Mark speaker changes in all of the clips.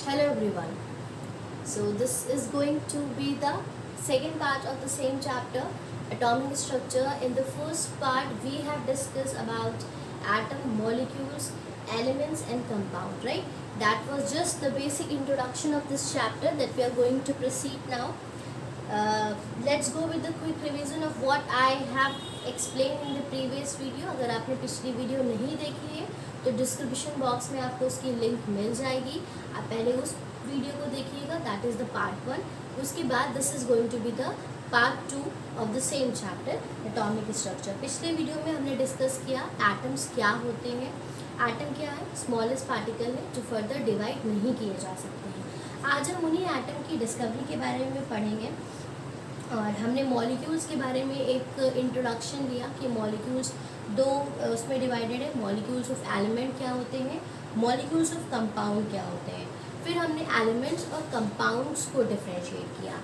Speaker 1: Hello everyone. So this is going to be the second part of the same chapter, atomic structure. In the first part we have discussed about atom, molecules, elements and compound, right? That was just the basic introduction of this chapter that we are going to proceed now. Let's go with the quick revision of what I have explained in the previous video. अगर आपने पिछली video नहीं देखी है तो description box में आपको उसकी लिंक मिल जाएगी. आप पहले उस वीडियो को देखिएगा, दैट इज़ द पार्ट 1. उसके बाद this is going to be the part 2 of the same chapter, atomic structure. पिछले वीडियो में हमने डिस्कस किया एटम्स क्या होते हैं. एटम क्या है? स्मॉलेस्ट पार्टिकल है जो फर्दर डिवाइड नहीं किए जा सकते हैं. आज हम उन्हीं एटम की डिस्कवरी के बारे में पढ़ेंगे और हमने मॉलिक्यूल्स के बारे में एक इंट्रोडक्शन दिया कि मॉलिक्यूल्स दो उसमें डिवाइडेड है. मॉलिक्यूल्स ऑफ एलिमेंट क्या होते हैं, मॉलिक्यूल्स ऑफ कंपाउंड क्या होते हैं. फिर हमने एलिमेंट्स और कंपाउंड्स को डिफरेंशिएट किया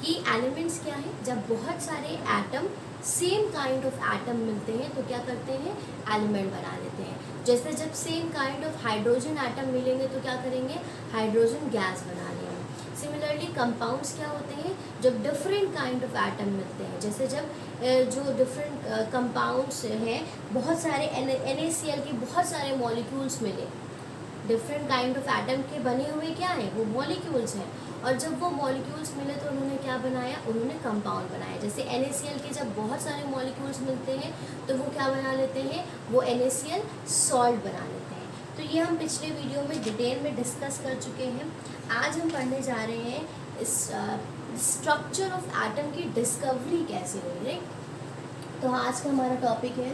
Speaker 1: कि एलिमेंट्स क्या है. जब बहुत सारे atom same kind of atom मिलते हैं तो क्या करते हैं, एलिमेंट बना लेते हैं. जैसे जब same kind of hydrogen atom मिलेंगे तो क्या करेंगे, हाइड्रोजन गैस बना लेंगे. सिमिलरली कंपाउंड्स क्या होते हैं, जब डिफरेंट काइंड ऑफ एटम मिलते हैं. जैसे जब जो डिफरेंट कंपाउंड्स हैं, बहुत सारे NaCl के बहुत सारे मॉलिक्यूल्स मिले, डिफरेंट काइंड ऑफ एटम के बने हुए क्या हैं, वो मॉलिक्यूल्स हैं. और जब वो मॉलिक्यूल्स मिले तो उन्होंने क्या बनाया, उन्होंने कंपाउंड बनाया. जैसे NaCl के जब बहुत सारे मॉलिक्यूल्स मिलते हैं तो वो क्या बना लेते हैं, वो NaCl सॉल्ट बना लेते हैं. तो ये हम पिछले वीडियो में डिटेल में डिस्कस कर चुके हैं. आज हम पढ़ने जा रहे हैं इस स्ट्रक्चर ऑफ एटम की डिस्कवरी कैसे हुई, राइट. तो आज का हमारा टॉपिक है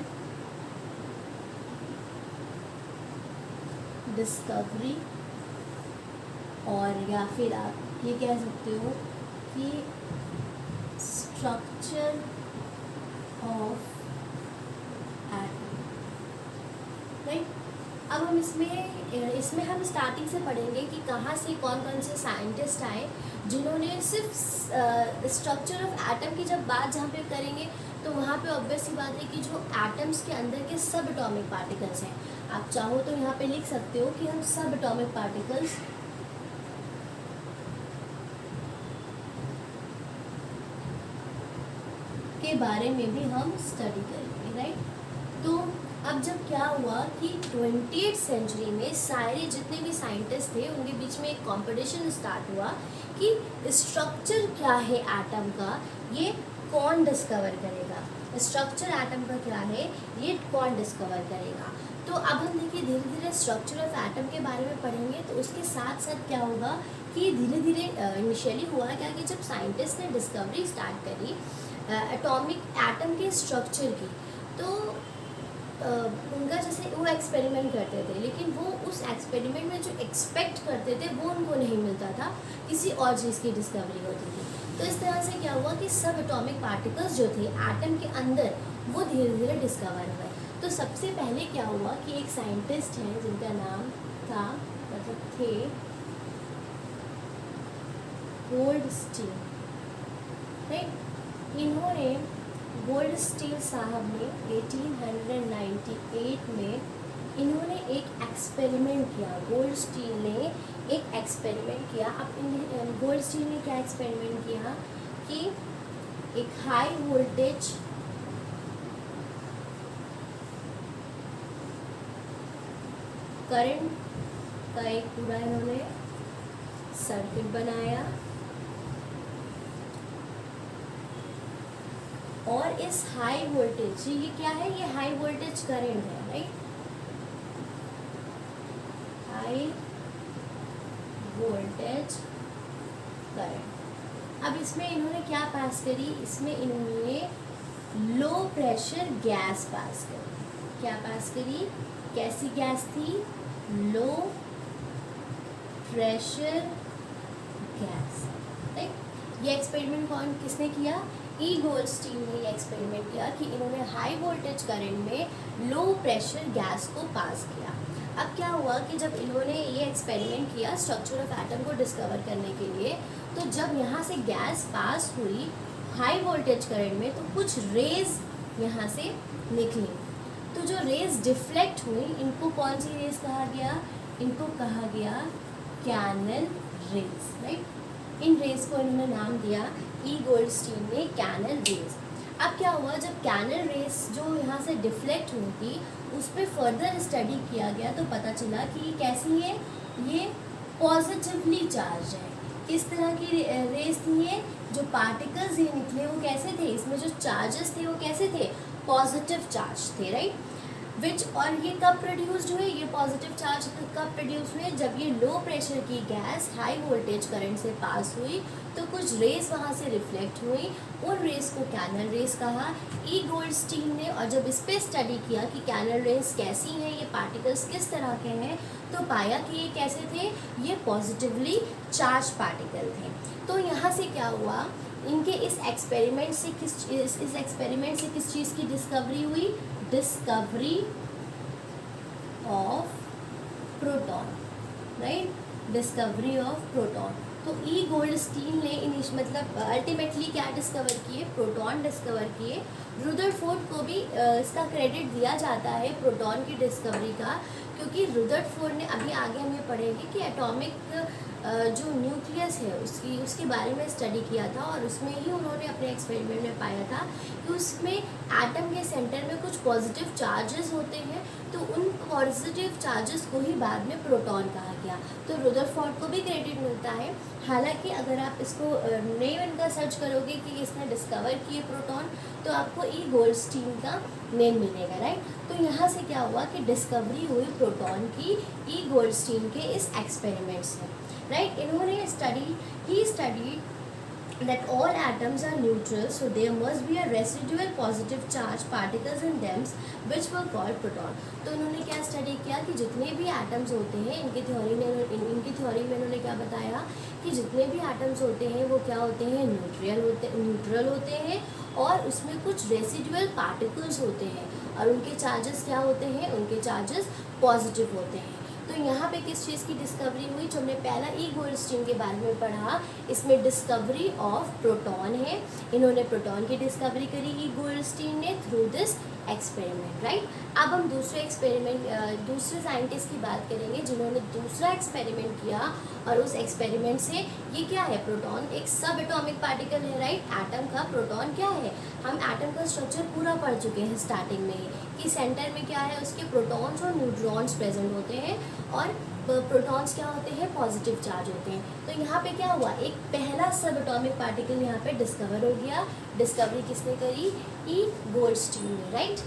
Speaker 1: डिस्कवरी, और या फिर आप ये कह सकते हो कि स्ट्रक्चर ऑफ एटम, राइट. अब हम इसमें हम स्टार्टिंग से पढ़ेंगे कि कहाँ से कौन कौन से साइंटिस्ट आए जिन्होंने सिर्फ स्ट्रक्चर ऑफ एटम की जब बात जहाँ पे करेंगे तो वहाँ पे ऑब्वियस ही बात है कि जो एटम्स के अंदर के सब एटॉमिक पार्टिकल्स हैं. आप चाहो तो यहाँ पे लिख सकते हो कि हम सब एटॉमिक पार्टिकल्स के बारे में भी हम स्टडी करेंगे, राइट. तो अब जब क्या हुआ कि 20th सेंचुरी में सारे जितने भी साइंटिस्ट थे उनके बीच में एक कंपटीशन स्टार्ट हुआ कि स्ट्रक्चर क्या है एटम का, ये कौन डिस्कवर करेगा. स्ट्रक्चर एटम का क्या है, ये कौन डिस्कवर करेगा. तो अब हम देखिए धीरे धीरे स्ट्रक्चर ऑफ एटम के बारे में पढ़ेंगे. तो उसके साथ साथ क्या होगा कि धीरे धीरे इनिशियली हुआ क्या कि जब साइंटिस्ट ने डिस्कवरी स्टार्ट करी एटॉमिक एटम के स्ट्रक्चर की, तो उनका जैसे वो एक्सपेरिमेंट करते थे, लेकिन वो उस एक्सपेरिमेंट में जो एक्सपेक्ट करते थे वो उनको नहीं मिलता था, किसी और चीज़ की डिस्कवरी होती थी. तो इस तरह से क्या हुआ कि सब एटॉमिक पार्टिकल्स जो थे एटम के अंदर वो धीरे धीरे डिस्कवर हुए. तो सबसे पहले क्या हुआ कि एक साइंटिस्ट हैं जिनका नाम था, मतलब थे, गोल्डस्टीन, राइट. इन्होंने गोल्डस्टीन साहब ने 1898 में इन्होंने एक एक्सपेरिमेंट किया. गोल्डस्टीन ने एक एक्सपेरिमेंट किया. अब गोल्डस्टीन ने क्या एक्सपेरिमेंट किया कि एक हाई वोल्टेज करंट का एक पूरा इन्होंने सर्किट बनाया और इस हाई वोल्टेज, ये क्या है, ये हाई वोल्टेज करंट है, राइट. High voltage current. अब इसमें इन्होंने क्या पास करी, इसमें इन्होंने लो प्रेशर गैस पास करी. क्या पास करी, कैसी गैस थी, लो प्रेशर गैस, राइट. ये एक्सपेरिमेंट किसने किया, गोल्डस्टीन ने ये एक्सपेरिमेंट किया कि इन्होंने हाई वोल्टेज करंट में लो प्रेशर गैस को पास किया. अब क्या हुआ कि जब इन्होंने ये एक्सपेरिमेंट किया स्ट्रक्चर ऑफ एटम को डिस्कवर करने के लिए, तो जब यहाँ से गैस पास हुई हाई वोल्टेज करंट में तो कुछ रेज यहाँ से निकली. तो जो रेज डिफ्लेक्ट हुई, इनको कौन सी रेज कहा गया, इनको कहा गया कैनन रेज, राइट। इन रेज को इन्होंने नाम दिया ई गोल्डस्टीन ने कैनन रेज। अब क्या हुआ, जब कैनन रेज जो यहाँ से डिफ्लेक्ट हुई थी उस पर फर्दर स्टडी किया गया तो पता चला कि ये कैसी है, ये पॉजिटिवली चार्ज है। किस तरह की रेज थी ये, जो पार्टिकल्स ये निकले वो कैसे थे, इसमें जो चार्जेस थे वो कैसे थे, पॉजिटिव चार्ज थे, राइट। विच, और ये कब प्रोड्यूस्ड हुए, ये पॉजिटिव चार्ज कब प्रोड्यूस हुए, जब ये लो प्रेशर की गैस हाई वोल्टेज करंट से पास हुई तो कुछ रेस वहाँ से रिफ्लेक्ट हुई, उन रेस को कैनन रेस कहा ई गोल्डस्टीन ने। और जब इस पर स्टडी किया कि कैनन रेस कैसी हैं, ये पार्टिकल्स किस तरह के हैं, तो पाया कि ये कैसे थे, ये पॉजिटिवली चार्ज पार्टिकल थे। तो यहाँ से क्या हुआ, इनके इस एक्सपेरिमेंट से इस एक्सपेरिमेंट से किस चीज़ की डिस्कवरी हुई, discovery of proton, right, discovery of proton. तो ई गोल्डस्टीन ने मतलब अल्टीमेटली क्या डिस्कवर किए, प्रोटॉन डिस्कवर किए। रुदरफोर्ड को भी इसका क्रेडिट दिया जाता है प्रोटॉन की डिस्कवरी का, क्योंकि रुदरफोर्ड ने, अभी आगे हम ये पढ़ेंगे कि एटॉमिक जो न्यूक्लियस है उसके बारे में स्टडी किया था और उसमें ही उन्होंने अपने एक्सपेरिमेंट में पाया था कि उसमें एटम के सेंटर में कुछ पॉजिटिव चार्जेस होते हैं, तो उन पॉजिटिव चार्जेस को ही बाद में प्रोटॉन कहा गया। तो रुदरफोर्ड को भी क्रेडिट मिलता है। हालांकि अगर आप इसको नेम इनका सर्च करोगे कि इसने डिस्कवर किए प्रोटॉन, तो आपको ई गोल्डस्टीन का नेम मिलेगा, राइट। तो यहाँ से क्या हुआ कि डिस्कवरी हुई प्रोटॉन की ई गोल्डस्टीन के इस एक्सपेरिमेंट से, राइट। इन्होंने study that all atoms are neutral, so there must be a residual positive charge particles in them which were called proton। तो इन्होंने क्या स्टडी किया कि जितने भी एटम्स होते हैं, इनकी थ्योरी में इन्होंने क्या बताया कि जितने भी एटम्स होते हैं वो क्या होते हैं, न्यूट्रल होते हैं और उसमें कुछ रेसिडुअल पार्टिकल्स होते हैं और उनके चार्जेस क्या होते हैं, उनके चार्जेस पॉजिटिव होते हैं। तो यहाँ पे किस चीज़ की डिस्कवरी हुई, जो हमने पहला ई गोल्डस्टीन के बारे में पढ़ा, इसमें डिस्कवरी ऑफ प्रोटॉन है। इन्होंने प्रोटॉन की डिस्कवरी करी ई गोल्डस्टीन ने थ्रू दिस एक्सपेरिमेंट, राइट। अब हम दूसरे साइंटिस्ट की बात करेंगे जिन्होंने दूसरा एक्सपेरिमेंट किया और उस एक्सपेरिमेंट से ये क्या है, प्रोटॉन एक सब एटॉमिक पार्टिकल है, राइट। एटम का प्रोटॉन क्या है, हम एटम का स्ट्रक्चर पूरा पढ़ चुके हैं स्टार्टिंग में ही कि सेंटर में क्या है, उसके प्रोटॉन्स और न्यूट्रॉन्स प्रेजेंट होते हैं और प्रोटॉन्स क्या होते हैं, पॉजिटिव चार्ज होते हैं। तो यहाँ पे क्या हुआ, एक पहला सब एटॉमिक पार्टिकल यहाँ पे डिस्कवर हो गया। डिस्कवरी किसने करी, ई गोल्डस्टीन ने, राइट।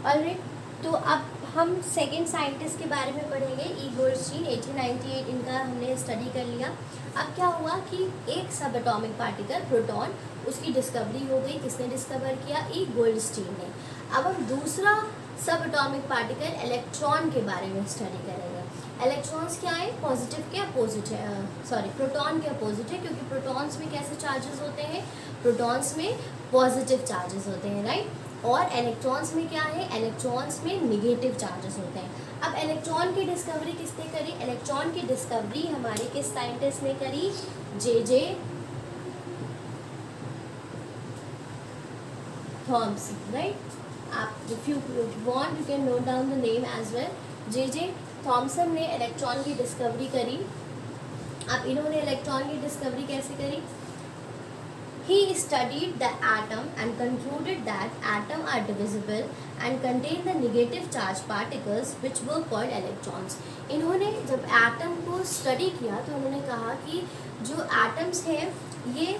Speaker 1: ऑलराइट, तो अब हम सेकेंड साइंटिस्ट के बारे में पढ़ेंगे, ई गोल्डस्टीन 1898 इनका हमने स्टडी कर लिया। अब क्या हुआ कि एक सब एटॉमिक पार्टिकल प्रोटॉन, उसकी डिस्कवरी हो गई, किसने डिस्कवर किया, ई गोल्डस्टीन ने। अब हम दूसरा सब एटॉमिक पार्टिकल इलेक्ट्रॉन के बारे में स्टडी करेंगे। इलेक्ट्रॉन्स क्या है, पॉजिटिव के अपोजिट है, प्रोटॉन के अपोजिट है, क्योंकि प्रोटॉन्स में कैसे चार्जेस होते हैं, प्रोटॉन्स में पॉजिटिव चार्जेस होते हैं, राइट। और इलेक्ट्रॉन्स में क्या है, इलेक्ट्रॉन्स में निगेटिव चार्जेस होते हैं। अब इलेक्ट्रॉन की डिस्कवरी किसने करी, इलेक्ट्रॉन की डिस्कवरी हमारे किस साइंटिस्ट ने करी, जे थॉमसन, राइट। आप if you want you can note down the name as well. J Thomson ने इलेक्ट्रॉन की डिस्कवरी करी। अब इन्होंने इलेक्ट्रॉन की डिस्कवरी कैसे करी, He studied the atom and concluded that atoms are divisible and contain the negative charge particles which were called electrons। इन्होंने जब एटम को स्टडी किया तो उन्होंने कहा कि जो एटम्स हैं ये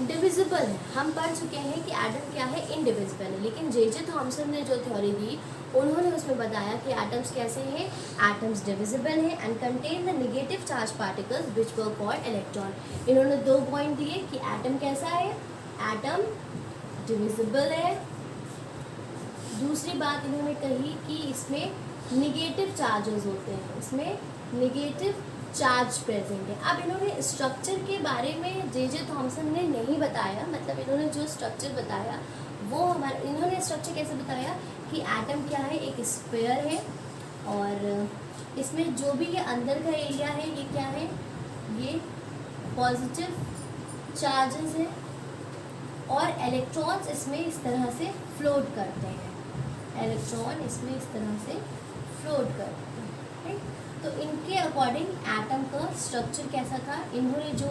Speaker 1: डिविजिबल है। हम पढ़ चुके हैं कि एटम क्या है, इनडिविजिबल है, लेकिन जे थॉमसन ने जो थ्योरी दी उन्होंने उसमें बताया कि एटम्स कैसे हैं, एटम्स डिविजिबल हैं and contain the negative charge particles which were called electron. इन्होंने 2 पॉइंट दिए कि एटम कैसा है, एटम डिविजिबल है। दूसरी बात इन्होंने कही कि इसमें निगेटिव चार्जेस होते हैं, इसमें निगेटिव चार्ज प्रेजेंट है। अब इन्होंने स्ट्रक्चर के बारे में जे थॉमसन ने नहीं बताया, मतलब इन्होंने जो स्ट्रक्चर बताया वो इन्होंने स्ट्रक्चर कैसे बताया कि एटम क्या है, एक स्फीयर है और इसमें जो भी ये अंदर का एरिया है ये क्या है, ये पॉजिटिव चार्जेस है और इलेक्ट्रॉन्स इसमें इस तरह से फ्लोट करते हैं, इलेक्ट्रॉन इसमें इस तरह से फ्लोट करते हैं, राइट। तो इनके अकॉर्डिंग एटम का स्ट्रक्चर कैसा था, इन्होंने जो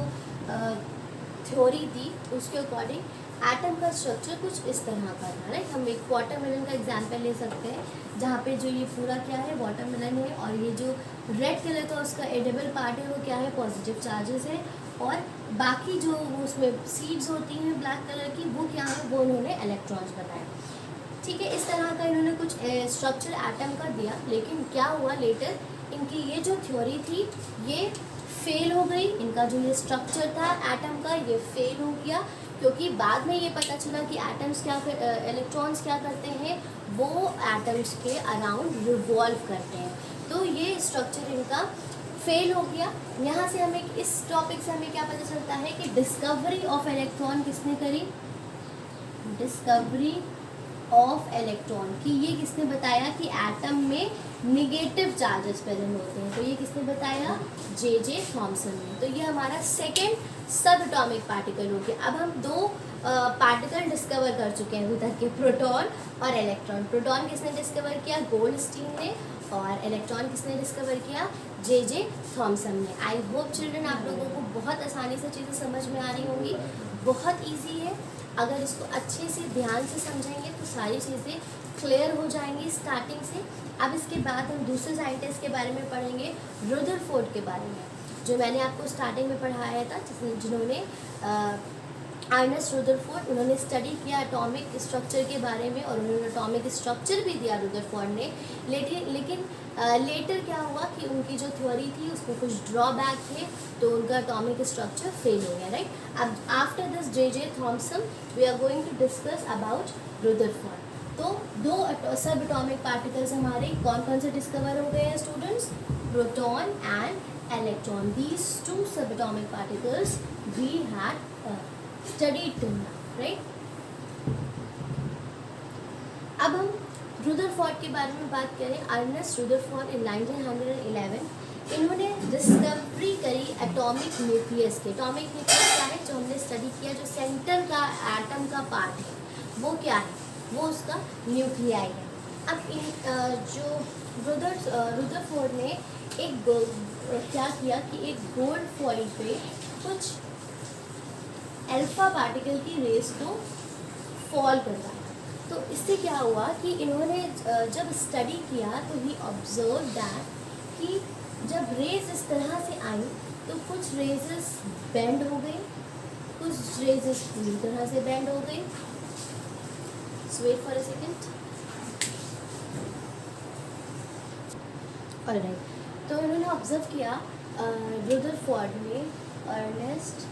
Speaker 1: थ्योरी दी उसके अकॉर्डिंग एटम का स्ट्रक्चर कुछ इस तरह का था, राइट। हम एक वाटरमेलन का एग्जांपल ले सकते हैं, जहाँ पे जो ये पूरा क्या है वाटरमेलन है, और ये जो रेड कलर का उसका एडिबल पार्ट है वो क्या है पॉजिटिव चार्जेस है, और बाकी जो उसमें सीड्स होती हैं ब्लैक कलर की वो क्या है वो उन्होंने इलेक्ट्रॉन्स बताए, ठीक है। इस तरह का इन्होंने कुछ स्ट्रक्चर एटम का दिया, लेकिन क्या हुआ लेटर इनकी ये जो थ्योरी थी ये फेल हो गई, इनका जो ये स्ट्रक्चर था एटम का ये फेल हो गया, क्योंकि बाद में ये पता चला कि एटम्स क्या इलेक्ट्रॉन्स क्या करते हैं, वो एटम्स के अराउंड रिवॉल्व करते हैं, तो ये स्ट्रक्चर इनका फेल हो गया। यहाँ से हमें इस टॉपिक से हमें क्या पता चलता है कि डिस्कवरी ऑफ इलेक्ट्रॉन किसने करी, डिस्कवरी ऑफ इलेक्ट्रॉन की ये किसने बताया कि एटम में निगेटिव चार्जेस प्रेजेंट होते हैं, तो ये किसने बताया, जे थॉमसन ने। तो ये हमारा सेकेंड सब एटॉमिक पार्टिकल हो गया। अब हम दो पार्टिकल डिस्कवर कर चुके हैं अभी तक के, प्रोटॉन और इलेक्ट्रॉन। प्रोटॉन किसने डिस्कवर किया, गोल्डस्टीन ने, और इलेक्ट्रॉन किसने डिस्कवर किया, जे थॉमसन ने। आई होप चिल्ड्रन आप लोगों को बहुत आसानी से चीज़ें समझ में आ रही होंगी, बहुत ईजी है, अगर इसको अच्छे से ध्यान से समझेंगे तो सारी चीज़ें क्लियर हो जाएंगी स्टार्टिंग से। अब इसके बाद हम दूसरे साइंटिस्ट के बारे में पढ़ेंगे, रुदरफोर्ड के बारे में, जो मैंने आपको स्टार्टिंग में पढ़ाया था, जिन्होंने अर्नेस्ट रुदरफोर्ड, उन्होंने स्टडी किया एटॉमिक स्ट्रक्चर के बारे में, और उन्होंने एटॉमिक स्ट्रक्चर भी दिया रुदरफोर्ड ने, लेकिन लेटर क्या हुआ कि उनकी जो थ्योरी थी उसमें कुछ ड्रॉबैक थे, तो उनका एटॉमिक स्ट्रक्चर फेल हो गया, राइट। अब after this J Thomson we are going to discuss about Rutherford. तो दो सब एटॉमिक पार्टिकल्स हमारे कौन कौन से डिस्कवर हो गए हैं students, proton and electron, these two subatomic particles we had studied till now, right? अब हम रुदरफोर्ड के बारे में बात करें, अर्नेस्ट रुदरफोर्ड इन 1911 इन्होंने डिस्कवरी करी एटॉमिक न्यूक्लियस के। एटॉमिक न्यूक्लियस क्या है, जो हमने स्टडी किया, जो सेंटर का एटम का पार्ट है वो क्या है, वो उसका न्यूक्लियाई है। अब इन जो रुदरफोर्ड ने एक क्या किया कि एक गोल्ड फॉइल पे कुछ अल्फा पार्टिकल की रेस को फॉल करवाया, तो इससे क्या हुआ कि इन्होंने जब स्टडी किया तो ही ऑब्जर्व दैट कि जब रेज इस तरह से आई तो कुछ रेजेस बेंड हो गई, कुछ रेजेस पूरी तरह से बेंड हो गई। Wait for a second. Alright, तो इन्होंने ऑब्जर्व किया रुदरफोर्ड ने, अर्नेस्ट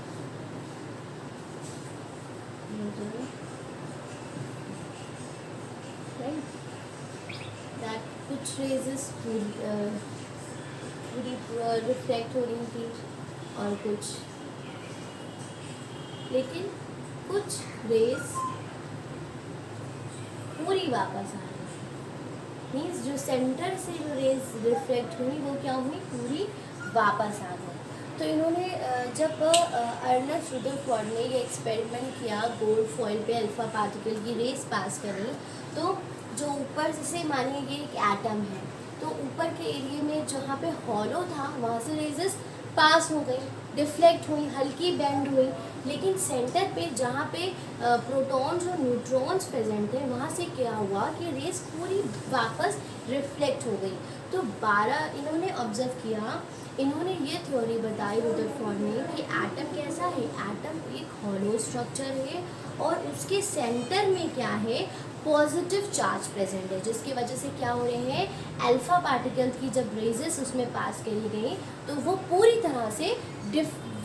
Speaker 1: दैट कुछ रेजेस पूरी रिफ्लेक्ट हो रही थी और कुछ, लेकिन कुछ रेज पूरी वापस आ गई, मीन्स जो सेंटर से जो रेज रिफ्लेक्ट हुई वो क्या हुई, पूरी वापस आ गई। तो इन्होंने जब अर्नेस्ट रुदरफोर्ड ने ये एक्सपेरिमेंट किया, गोल्ड फॉइल पे अल्फा पार्टिकल की रेस पास करी, तो जो ऊपर से मानिए ये एक एटम है, तो ऊपर के एरिया में जहाँ पे हॉलो था वहाँ से रेजेस पास हो गई, डिफ्लेक्ट हुई, हल्की बेंड हुई, लेकिन सेंटर पे जहाँ पे प्रोटॉन्स और न्यूट्रॉन्स प्रेजेंट थे वहाँ से क्या हुआ कि रेस पूरी वापस रिफ्लेक्ट हो गई। तो 12 इन्होंने ऑब्जर्व किया, इन्होंने ये थ्योरी बताई रुदरफोर्ड ने कि एटम कैसा है, एटम एक हॉलो स्ट्रक्चर है और उसके सेंटर में क्या है, पॉजिटिव चार्ज प्रेजेंट है, जिसकी वजह से क्या हो रहे हैं, अल्फा पार्टिकल की जब रेजेस उसमें पास करी गई तो वो पूरी तरह से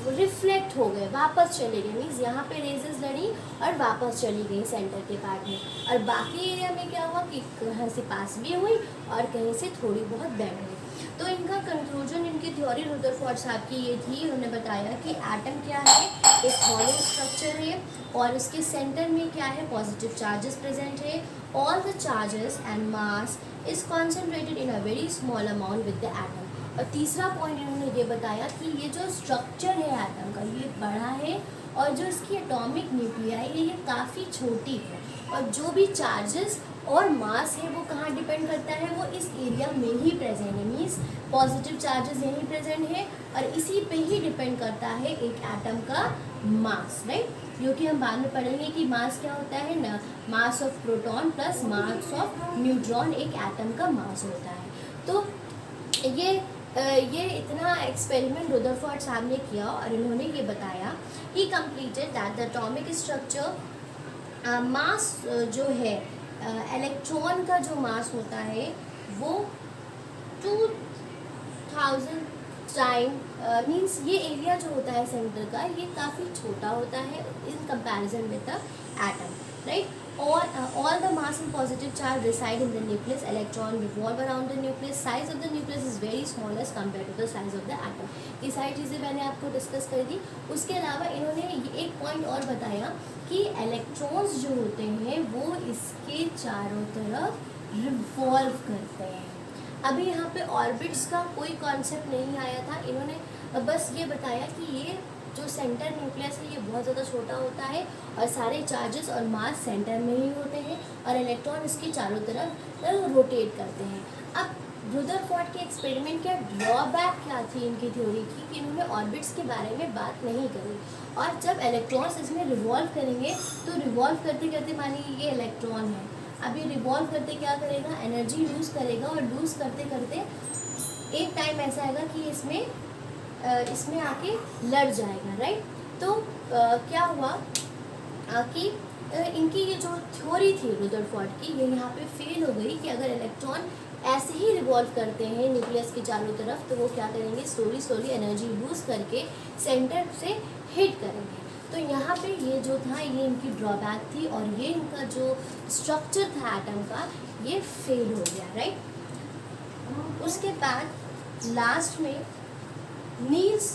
Speaker 1: रिफ्लेक्ट हो गए, वापस चले गए, मीन्स यहाँ पे रेजेस लड़ी और वापस चली गई सेंटर के पार्ट में, और बाकी एरिया में क्या हुआ कि कहीं से पास भी हुई और कहीं से थोड़ी बहुत बेंड हुई। तो इनका कंक्लूजन, इनकी थ्योरी रुदरफोर्ड साहब की ये थी, उन्होंने बताया कि एटम क्या है, एक हॉलो स्ट्रक्चर है और उसके सेंटर में क्या है, पॉजिटिव चार्जेस प्रेजेंट है, all the charges and mass is concentrated in a very small amount with the atom. और तीसरा पॉइंट इन्होंने ये बताया कि ये जो स्ट्रक्चर है एटम का ये बड़ा है और जो इसकी एटॉमिक न्यूक्लियाई है ये काफ़ी छोटी है, और जो भी चार्जेस और मास है वो कहाँ डिपेंड करता है, वो इस एरिया में ही प्रेजेंट है, मीन्स पॉजिटिव चार्जेस यहीं प्रेजेंट है और इसी पे ही डिपेंड करता है एक एटम का मास, राइट। क्योंकि हम बाद में पढ़ेंगे कि मास क्या होता है ना, mass of proton plus mass of neutron एक एटम का मास होता है। तो ये इतना एक्सपेरिमेंट रुदरफोर्ड साहब ने किया और इन्होंने ये बताया, he completed that the atomic structure mass जो है इलेक्ट्रॉन का जो मास होता है वो 2000 टाइम, मीन्स ये एरिया जो होता है सेंटर का ये काफ़ी छोटा होता है in comparison with the atom, right. All the mass and positive charge reside in the nucleus. Electron revolve around the nucleus. Size of the nucleus is very small as compared to the size of the atom. ये सारी चीज़ें मैंने आपको discuss कर दी। उसके अलावा इन्होंने एक पॉइंट और बताया कि इलेक्ट्रॉन्स जो होते हैं वो इसके चारों तरफ रिवॉल्व करते हैं। अभी यहाँ पे ऑर्बिट्स का कोई कॉन्सेप्ट नहीं आया था, इन्होंने बस ये बताया कि ये जो सेंटर न्यूक्लियस है ये बहुत ज़्यादा छोटा होता है और सारे चार्जेस और मास सेंटर में ही होते हैं और इलेक्ट्रॉन इसके चारों तरफ रोटेट करते हैं। अब रुदरफोर्ड के एक्सपेरिमेंट का ड्रॉबैक क्या थी इनकी थ्योरी की कि इन्होंने ऑर्बिट्स के बारे में बात नहीं करी, और जब इलेक्ट्रॉन्स इसमें रिवॉल्व करेंगे तो रिवॉल्व करते करते मानिए ये इलेक्ट्रॉन है, अब ये रिवॉल्व करते क्या करेगा, एनर्जी लूज़ करेगा और लूज़ करते करते एक टाइम ऐसा आएगा कि इसमें आके लड़ जाएगा, राइट। तो क्या हुआ कि इनकी ये जो थ्योरी थी रुदरफोर्ड की ये यहाँ पे फेल हो गई कि अगर इलेक्ट्रॉन ऐसे ही रिवॉल्व करते हैं न्यूक्लियस के चारों तरफ तो वो क्या करेंगे, स्लोली एनर्जी लूज़ करके सेंटर से हिट करेंगे। तो यहाँ पे ये जो था ये इनकी ड्रॉबैक थी और ये इनका जो स्ट्रक्चर था एटम का ये फेल हो गया, राइट। उसके बाद लास्ट में नील्स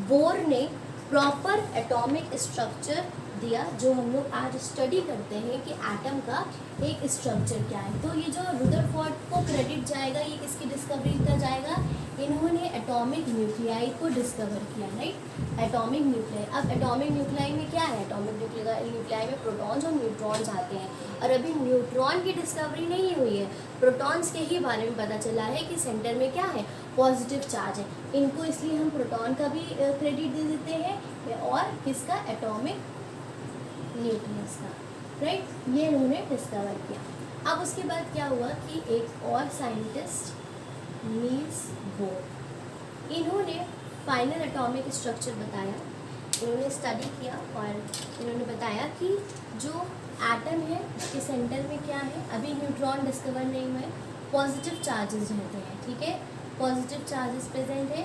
Speaker 1: बोर ने प्रॉपर एटॉमिक स्ट्रक्चर दिया जो हम लोग आज स्टडी करते हैं कि एटम का एक स्ट्रक्चर क्या है। तो ये जो रुदरफोर्ड को क्रेडिट जाएगा ये किसकी डिस्कवरी का जाएगा, इन्होंने एटॉमिक न्यूक्लियाई को डिस्कवर किया, राइट। एटॉमिक न्यूक्लियाई, अब एटॉमिक न्यूक्लियाई में क्या है, एटॉमिक न्यूक्लियाई में प्रोटॉन्स और न्यूट्रॉन्स आते हैं और अभी न्यूट्रॉन की डिस्कवरी नहीं हुई है, प्रोटॉन्स के ही बारे में पता चला है कि सेंटर में क्या है, पॉजिटिव चार्ज है। इनको इसलिए हम प्रोटॉन का भी क्रेडिट दे देते हैं और किसका, एटॉमिक न्यूक्लियस का, राइट। ये इन्होंने डिस्कवर किया। अब उसके बाद क्या हुआ कि एक और साइंटिस्ट नील्स बोर, इन्होंने फाइनल एटॉमिक स्ट्रक्चर बताया, इन्होंने स्टडी किया और इन्होंने बताया कि जो एटम है उसके सेंटर में क्या है, अभी न्यूट्रॉन डिस्कवर नहीं हुए, पॉजिटिव चार्जेस रहते हैं, ठीक है, पॉजिटिव चार्जेस प्रेजेंट है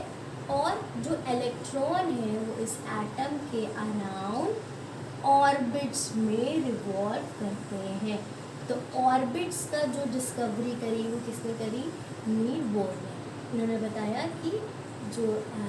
Speaker 1: और जो इलेक्ट्रॉन है वो इस एटम के अराउंड ऑर्बिट्स में रिवॉल्व करते हैं। तो ऑर्बिट्स का जो डिस्कवरी करी वो किसने करी, नील्स बोर ने। इन्होंने बताया कि जो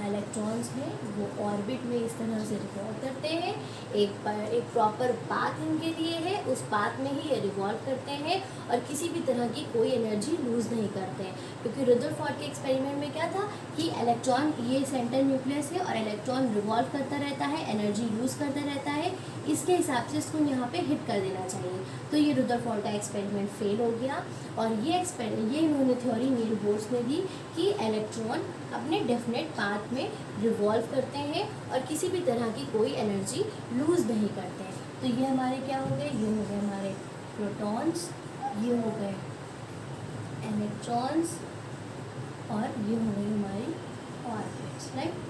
Speaker 1: इलेक्ट्रॉन्स हैं वो ऑर्बिट में इस तरह से रिवॉल्व करते हैं, एक प्रॉपर पाथ इनके लिए है, उस पाथ में ही ये रिवॉल्व करते हैं और किसी भी तरह की कोई एनर्जी लूज़ नहीं करते हैं। क्योंकि रुदरफोर्ड के एक्सपेरिमेंट में क्या था कि इलेक्ट्रॉन, ये सेंटर न्यूक्लियस है और इलेक्ट्रॉन रिवॉल्व करता रहता है, एनर्जी लूज़ करता रहता है, इसके हिसाब से इसको यहाँ पे हिट कर देना चाहिए। तो ये रुदरफोर्ड का एक्सपेरिमेंट फेल हो गया और ये इन्होंने थ्योरी नील्स बोर ने दी कि इलेक्ट्रॉन अपने डेफिनेट पाथ में रिवॉल्व करते हैं और किसी भी तरह की कोई एनर्जी लूज़ नहीं करते हैं। तो ये हमारे क्या हो गए, ये हो गए हमारे प्रोटॉन्स, ये हो गए इलेक्ट्रॉन्स और ये हो गई हमारी ऑर्बिट्स, राइट।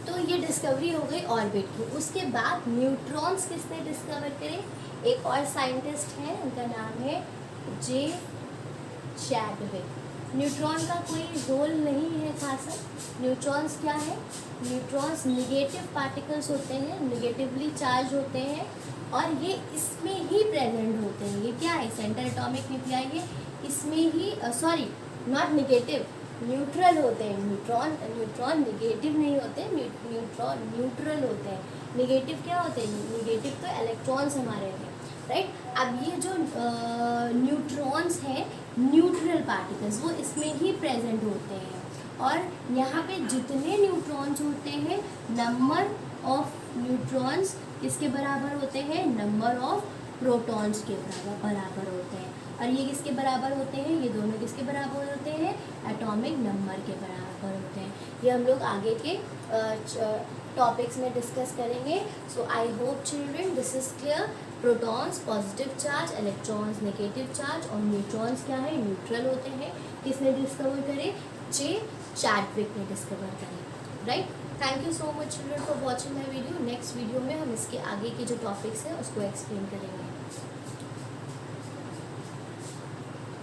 Speaker 1: तो ये डिस्कवरी हो गई ऑर्बिट की। उसके बाद न्यूट्रॉन्स किसने डिस्कवर करे, एक और साइंटिस्ट है, उनका नाम है जे चैडविक। न्यूट्रॉन का कोई रोल नहीं है खासा। न्यूट्रॉन्स क्या है, न्यूट्रॉन्स निगेटिव पार्टिकल्स होते हैं, निगेटिवली चार्ज होते हैं और ये इसमें ही प्रेजेंट होते हैं। ये क्या है, सेंटर एटॉमिक न्यूक्लियाई है, इसमें ही सॉरी नॉट निगेटिव, न्यूट्रल होते हैं। न्यूट्रॉन निगेटिव नहीं होते, न्यूट्रॉन न्यूट्रल होते हैं। निगेटिव क्या होते हैं, निगेटिव तो इलेक्ट्रॉन्स हमारे हैं, राइट। अब ये जो न्यूट्रॉन्स हैं न्यूट्रल पार्टिकल्स वो इसमें ही प्रेजेंट होते हैं और यहाँ पे जितने न्यूट्रॉन्स होते हैं, नंबर ऑफ न्यूट्रॉन्स किसके बराबर होते हैं, नंबर ऑफ प्रोटॉन्स के बराबर होते हैं। और ये किसके बराबर होते हैं, ये दोनों किसके बराबर होते हैं, एटॉमिक नंबर के बराबर होते हैं। ये हम लोग आगे के टॉपिक्स में डिस्कस करेंगे। So I hope children this is clear. Protons positive charge, electrons negative charge, और न्यूट्रॉन्स क्या है, न्यूट्रल होते हैं। किसने डिस्कवर करे, जे चैडविक ने डिस्कवर करे, right. Thank you so much children for watching my video. Next video में हम इसके आगे के जो टॉपिक्स हैं उसको एक्सप्लेन करेंगे।